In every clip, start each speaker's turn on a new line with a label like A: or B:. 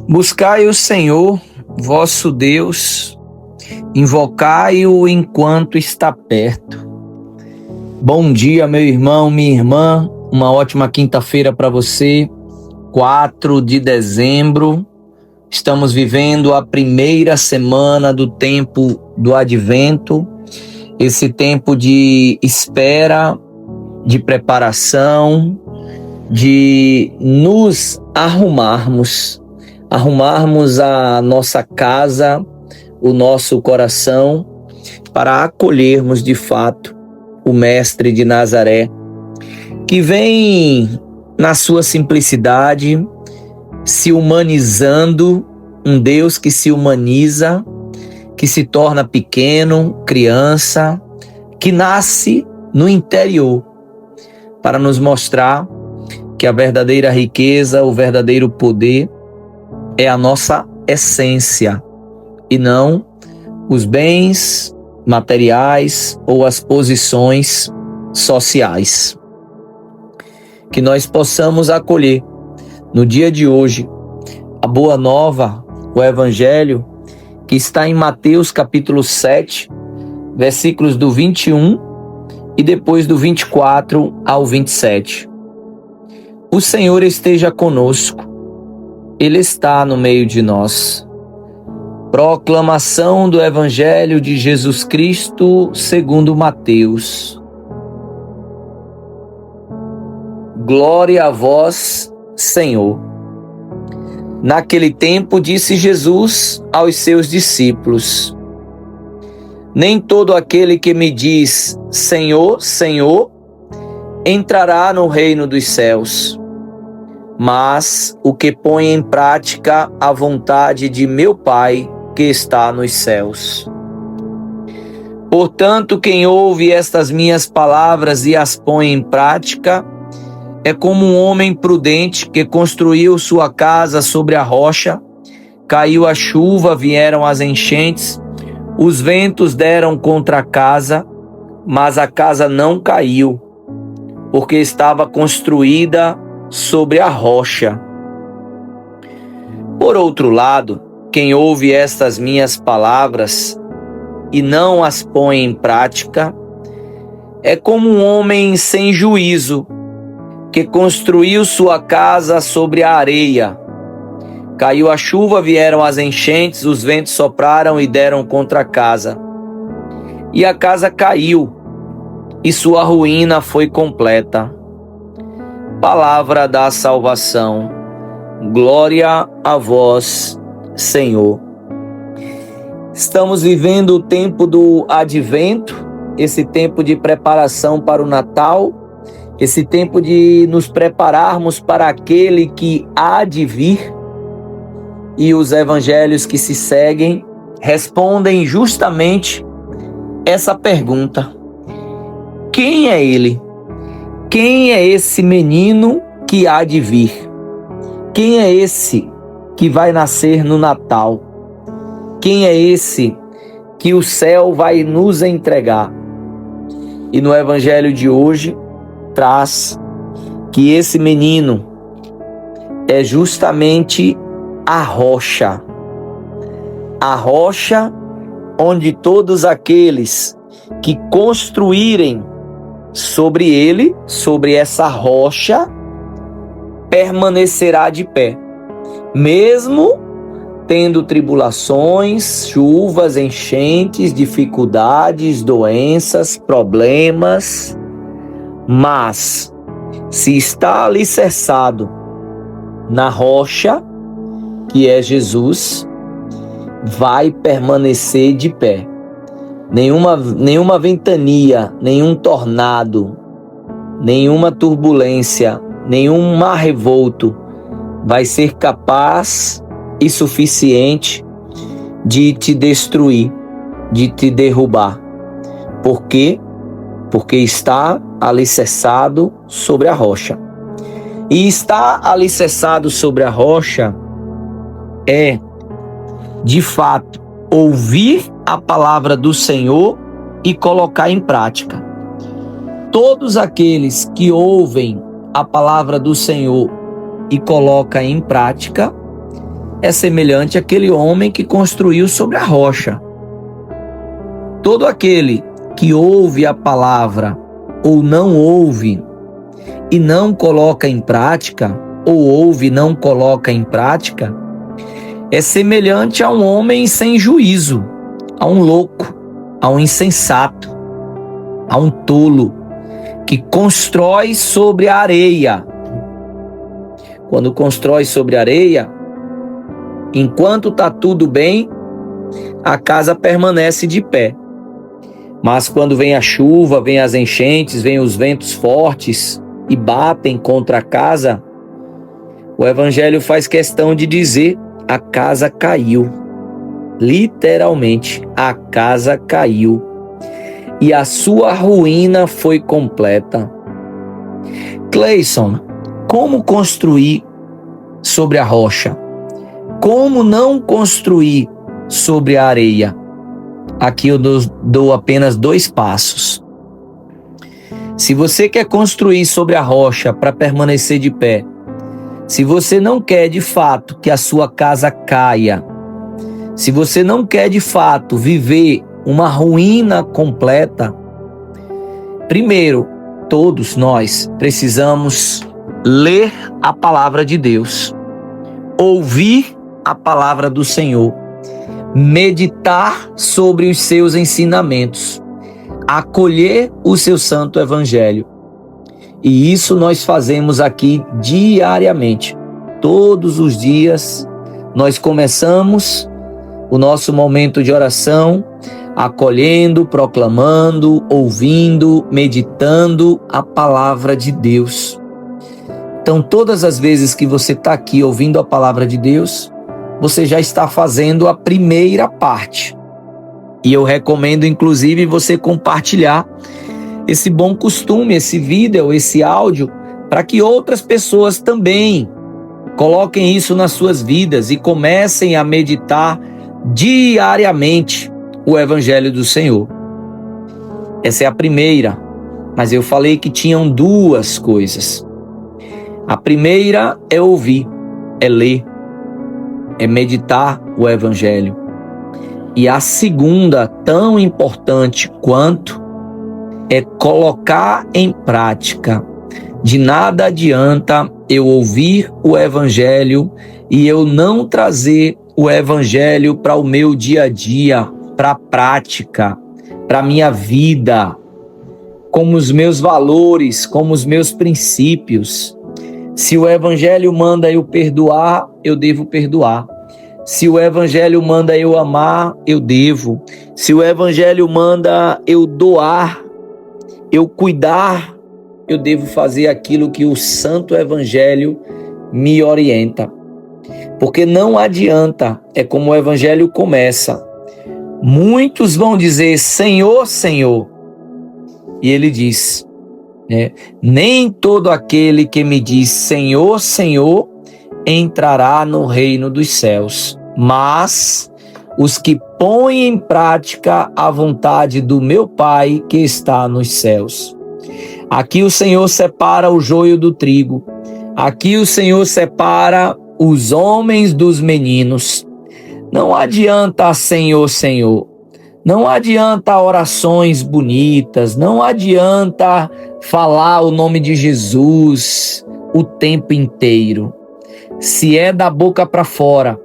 A: Buscai o Senhor, vosso Deus, invocai-o enquanto está perto. Bom dia, meu irmão, minha irmã, uma ótima quinta-feira para você, 4 de dezembro. Estamos vivendo a primeira semana do tempo do Advento, esse tempo de espera, de preparação, de nos arrumarmos a nossa casa, o nosso coração, para acolhermos de fato o Mestre de Nazaré, que vem na sua simplicidade, se humanizando, um Deus que se humaniza, que se torna pequeno, criança, que nasce no interior, para nos mostrar que a verdadeira riqueza, o verdadeiro poder é a nossa essência e não os bens materiais ou as posições sociais. Que nós possamos acolher no dia de hoje a boa nova, o Evangelho, que está em Mateus capítulo 7, versículos do 21 e depois do 24 ao 27. O Senhor esteja conosco, Ele está no meio de nós. Proclamação do Evangelho de Jesus Cristo segundo Mateus. Glória a vós, Senhor. Naquele tempo disse Jesus aos seus discípulos: Nem todo aquele que me diz Senhor, Senhor, entrará no reino dos céus, mas o que põe em prática a vontade de meu Pai que está nos céus. Portanto, quem ouve estas minhas palavras e as põe em prática é como um homem prudente que construiu sua casa sobre a rocha. Caiu a chuva, vieram as enchentes, os ventos deram contra a casa, mas a casa não caiu, porque estava construída sobre a rocha. Por outro lado, quem ouve estas minhas palavras e não as põe em prática é como um homem sem juízo que construiu sua casa sobre a areia. Caiu a chuva, vieram as enchentes, os ventos sopraram e deram contra a casa. E a casa caiu, e sua ruína foi completa. Palavra da salvação. Glória a vós, Senhor. Estamos vivendo o tempo do Advento, esse tempo de preparação para o Natal, esse tempo de nos prepararmos para aquele que há de vir. E os evangelhos que se seguem respondem justamente essa pergunta: quem é ele? Quem é esse menino que há de vir? Quem é esse que vai nascer no Natal? Quem é esse que o céu vai nos entregar? E no evangelho de hoje traz que esse menino é justamente a rocha onde todos aqueles que construírem sobre ele, sobre essa rocha, permanecerá de pé, mesmo tendo tribulações, chuvas, enchentes, dificuldades, doenças, problemas. Mas se está alicerçado na rocha, que é Jesus, vai permanecer de pé. Nenhuma ventania, nenhum tornado, nenhuma turbulência, nenhum mar revolto vai ser capaz e suficiente de te destruir, de te derrubar. Por quê? Porque está alicerçado sobre a rocha. E estar alicerçado sobre a rocha é, de fato, ouvir a palavra do Senhor e colocar em prática. Todos aqueles que ouvem a palavra do Senhor e colocam em prática é semelhante àquele homem que construiu sobre a rocha. Todo aquele que ouve a palavra ou não ouve e não coloca em prática, ou ouve e não coloca em prática, é semelhante a um homem sem juízo, a um louco, a um insensato, a um tolo, que constrói sobre a areia. Quando constrói sobre a areia, enquanto está tudo bem, a casa permanece de pé. Mas quando vem a chuva, vem as enchentes, vem os ventos fortes e batem contra a casa, o Evangelho faz questão de dizer: a casa caiu. Literalmente, a casa caiu. E a sua ruína foi completa. Cleison, como construir sobre a rocha? Como não construir sobre a areia? Aqui eu dou apenas 2 passos. Se você quer construir sobre a rocha para permanecer de pé, se você não quer de fato que a sua casa caia, se você não quer de fato viver uma ruína completa, primeiro, todos nós precisamos ler a palavra de Deus, ouvir a palavra do Senhor, meditar sobre os seus ensinamentos, acolher o seu santo evangelho. E isso nós fazemos aqui diariamente. Todos os dias nós começamos o nosso momento de oração acolhendo, proclamando, ouvindo, meditando a palavra de Deus. Então, todas as vezes que você está aqui ouvindo a palavra de Deus, você já está fazendo a primeira parte. E eu recomendo, inclusive, você compartilhar esse bom costume, esse vídeo, esse áudio, para que outras pessoas também coloquem isso nas suas vidas e comecem a meditar diariamente o Evangelho do Senhor. Essa é a primeira, mas eu falei que tinham 2 coisas. A primeira é ouvir, é ler, é meditar o Evangelho. E a segunda, tão importante quanto, é colocar em prática. De nada adianta eu ouvir o Evangelho e eu não trazer o Evangelho para o meu dia a dia, para a prática, para a minha vida, como os meus valores, como os meus princípios. Se o Evangelho manda eu perdoar, eu devo perdoar. Se o Evangelho manda eu amar, eu devo. Se o Evangelho manda eu doar, eu cuidar, eu devo fazer aquilo que o Santo Evangelho me orienta. Porque não adianta, é como o Evangelho começa. Muitos vão dizer: Senhor, Senhor. E ele diz, nem todo aquele que me diz Senhor, Senhor, entrará no reino dos céus, mas os que põem em prática a vontade do meu Pai que está nos céus. Aqui o Senhor separa o joio do trigo. Aqui o Senhor separa os homens dos meninos. Não adianta Senhor, Senhor. Não adianta orações bonitas. Não adianta falar o nome de Jesus o tempo inteiro. Se é da boca para fora,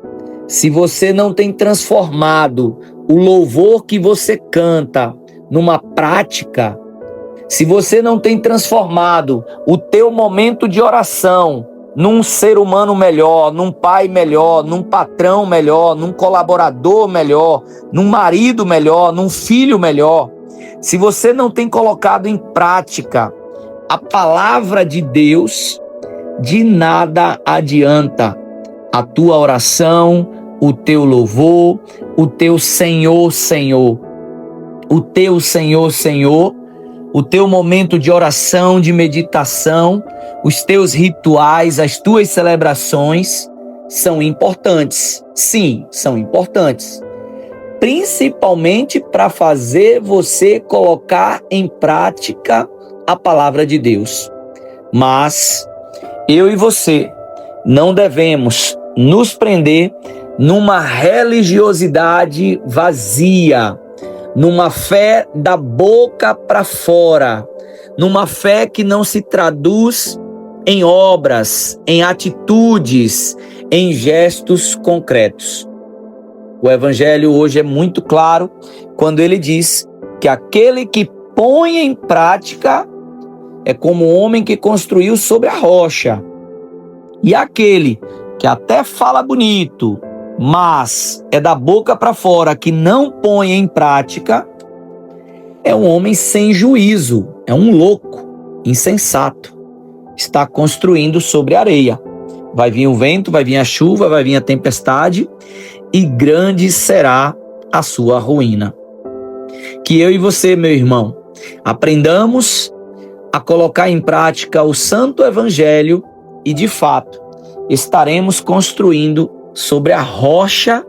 A: se você não tem transformado o louvor que você canta numa prática, se você não tem transformado o teu momento de oração num ser humano melhor, num pai melhor, num patrão melhor, num colaborador melhor, num marido melhor, num filho melhor, se você não tem colocado em prática a palavra de Deus, de nada adianta a tua oração, o teu louvor, o teu Senhor, Senhor. O teu Senhor, Senhor, o teu momento de oração, de meditação, os teus rituais, as tuas celebrações são importantes. Sim, são importantes. Principalmente para fazer você colocar em prática a palavra de Deus. Mas eu e você não devemos nos prender numa religiosidade vazia, numa fé da boca para fora, numa fé que não se traduz em obras, em atitudes, em gestos concretos. O Evangelho hoje é muito claro quando ele diz que aquele que põe em prática é como o homem que construiu sobre a rocha. E aquele que até fala bonito, mas é da boca para fora, que não põe em prática, é um homem sem juízo, é um louco, insensato. Está construindo sobre areia. Vai vir o vento, vai vir a chuva, vai vir a tempestade, e grande será a sua ruína. Que eu e você, meu irmão, aprendamos a colocar em prática o Santo Evangelho e, de fato, estaremos construindo sobre a rocha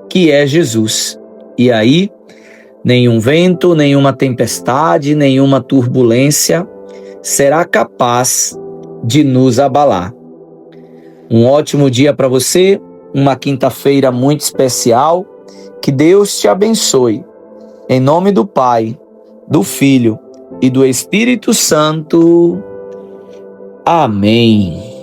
A: que é Jesus. E aí, nenhum vento, nenhuma tempestade, nenhuma turbulência será capaz de nos abalar. Um ótimo dia para você, uma quinta-feira muito especial. Que Deus te abençoe. Em nome do Pai, do Filho e do Espírito Santo. Amém.